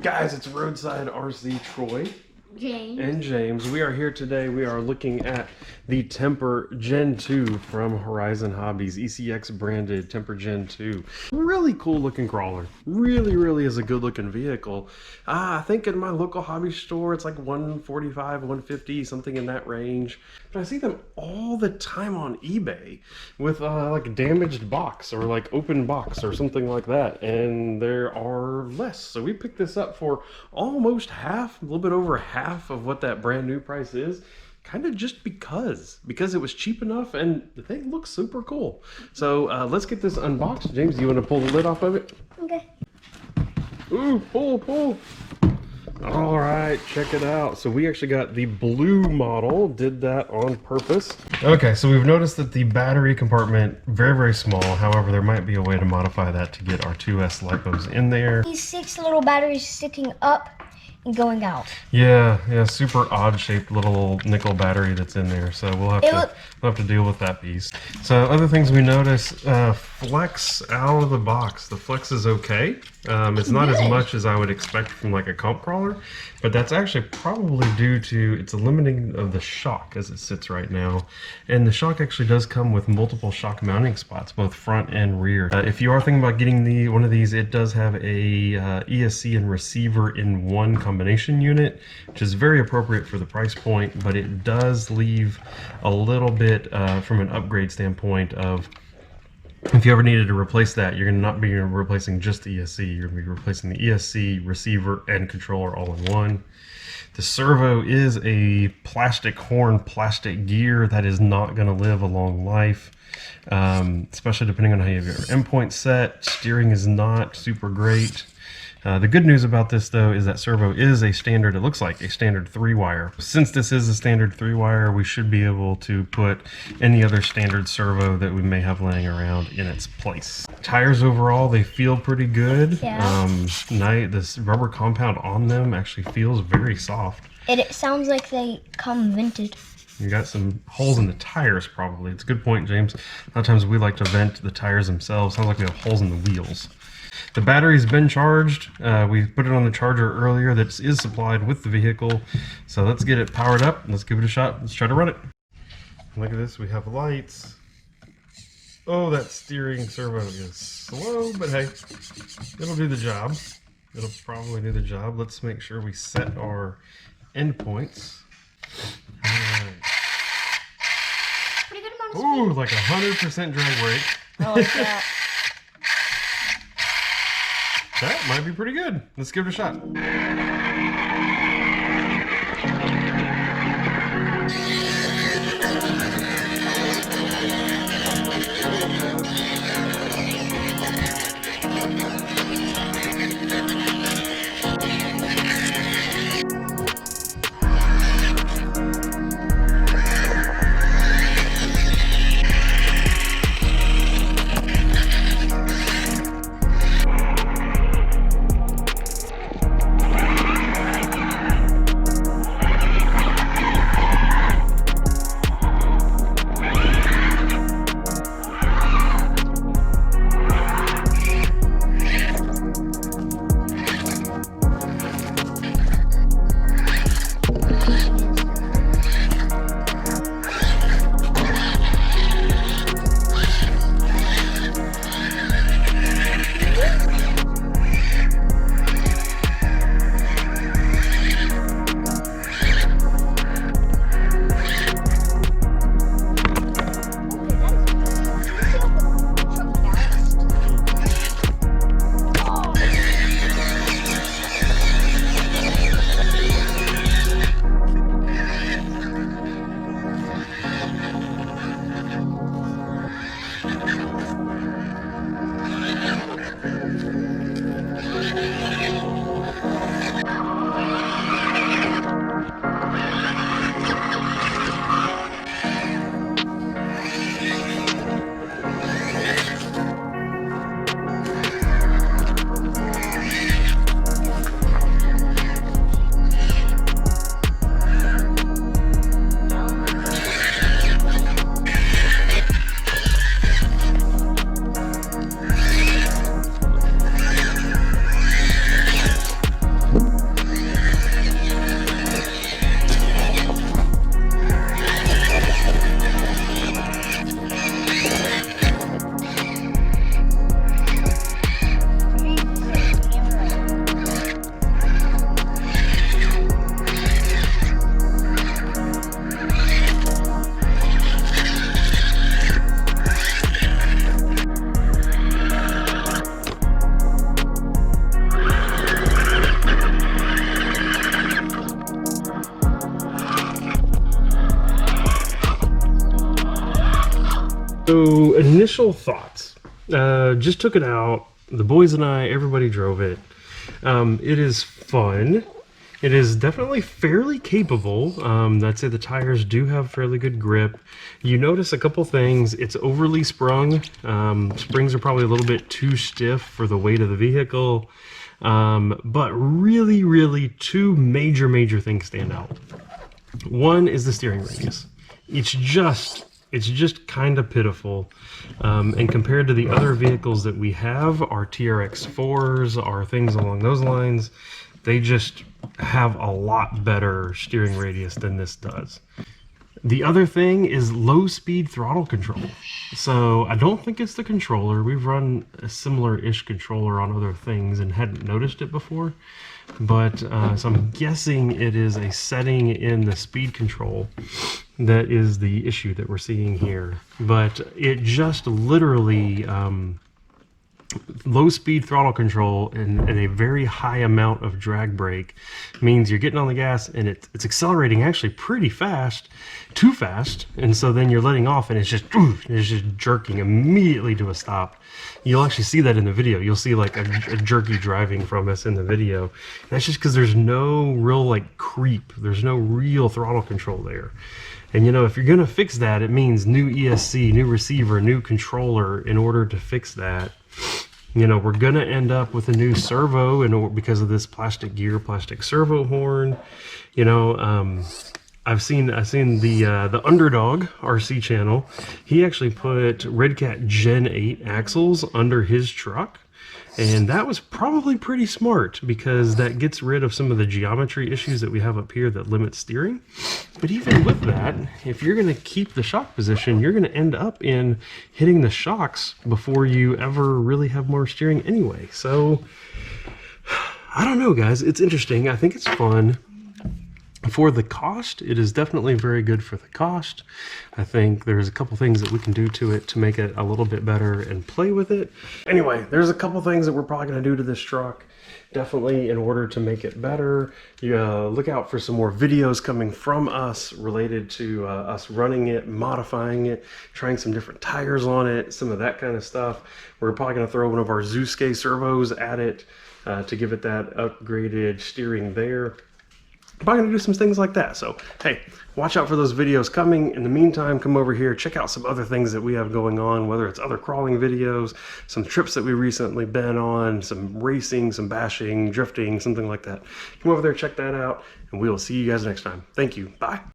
Guys, it's Roadside RC Troy James. and James. We are here today. We are looking at the Temper Gen 2 from Horizon Hobbies, ECX branded Temper Gen 2. Really cool looking crawler. Really is a good looking vehicle. I think in my local hobby store it's like $145, $150, something in that range. But I see them all the time on eBay with like a damaged box or like open box or something like that, and there are less. So we picked this up for almost half, a little bit over half of what that brand new price is, kind of just because it was cheap enough and the thing looks super cool. So let's get this unboxed. James, do you want to pull the lid off of it? Okay. Ooh, pull. All right, check it out. So we actually got the blue model, did that on purpose. Okay, so we've noticed that the battery compartment, very small. However, there might be a way to modify that to get our 2S LiPos in there. These 6 little batteries sticking up and going out. Yeah, super odd shaped little nickel battery that's in there. So we'll have to deal with that piece. So other things we notice, flex out of the box. The flex is okay. It's not as much as I would expect from like a comp crawler, but that's actually probably due to its limiting of the shock as it sits right now. And the shock actually does come with multiple shock mounting spots, both front and rear. If you are thinking about getting one of these, it does have a ESC and receiver in one combination unit, which is very appropriate for the price point, but it does leave a little bit from an upgrade standpoint of, if you ever needed to replace that, you're going to not be replacing just the ESC, you're going to be replacing the ESC, receiver, and controller all in one. The servo is a plastic horn, plastic gear that is not going to live a long life, especially depending on how you have your endpoint set. Steering is not super great. The good news about this though is that servo is a standard, it looks like a standard 3-wire. Since this is a standard 3-wire, we should be able to put any other standard servo that we may have laying around in its place. Tires overall, they feel pretty good. Yeah. This rubber compound on them actually feels very soft. It sounds like they come vented. You got some holes in the tires probably. It's a good point, James. A lot of times we like to vent the tires themselves. Sounds like we have holes in the wheels. The battery's been charged. We put it on the charger earlier that is supplied with the vehicle. So let's get it powered up. Let's give it a shot. Let's try to run it. Look at this. We have lights. Oh, that steering servo is slow, but hey, it'll do the job. It'll probably do the job. Let's make sure we set our endpoints. All right. Pretty good amount of Ooh, like 100% drag brake. I like that. That might be pretty good. Let's give it a shot. So initial thoughts, just took it out. The boys and I, everybody drove it. It is fun. It is definitely fairly capable. I'd say the tires do have fairly good grip. You notice a couple things. It's overly sprung. Springs are probably a little bit too stiff for the weight of the vehicle. But really two major things stand out. One is the steering radius. It's just kind of pitiful. And compared to the other vehicles that we have, our TRX4s, our things along those lines, they just have a lot better steering radius than this does. The other thing is low speed throttle control. So I don't think it's the controller. We've run a similar-ish controller on other things and hadn't noticed it before. But so I'm guessing it is a setting in the speed control that is the issue that we're seeing here. But it just literally low speed throttle control and a very high amount of drag brake means you're getting on the gas and it's accelerating actually pretty fast, too fast, and so then you're letting off and it's just jerking immediately to a stop. You'll actually see that in the video. You'll see like a jerky driving from us in the video. And that's just because there's no real like creep. There's no real throttle control there. And you know, if you're gonna fix that, it means new ESC, new receiver, new controller in order to fix that. You know, we're gonna end up with a new servo because of this plastic gear, plastic servo horn. You know, I've seen the Underdog RC channel. He actually put Redcat Gen 8 axles under his truck. And that was probably pretty smart because that gets rid of some of the geometry issues that we have up here that limit steering. But even with that, if you're going to keep the shock position, you're going to end up in hitting the shocks before you ever really have more steering anyway. So, I don't know, guys. It's interesting. I think it's fun. For the cost, it is definitely very good for the cost. I think there's a couple things that we can do to it to make it a little bit better and play with it. Anyway, there's a couple things that we're probably going to do to this truck, definitely in order to make it better. Look out for some more videos coming from us related to us running it, modifying it, trying some different tires on it, some of that kind of stuff. We're probably going to throw one of our Zooske servos at it to give it that upgraded steering there. Probably gonna do some things like that. So, hey, watch out for those videos coming. In the meantime, come over here, check out some other things that we have going on, whether it's other crawling videos, some trips that we recently been on, some racing, some bashing, drifting, something like that. Come over there, check that out, and we will see you guys next time. Thank you. Bye.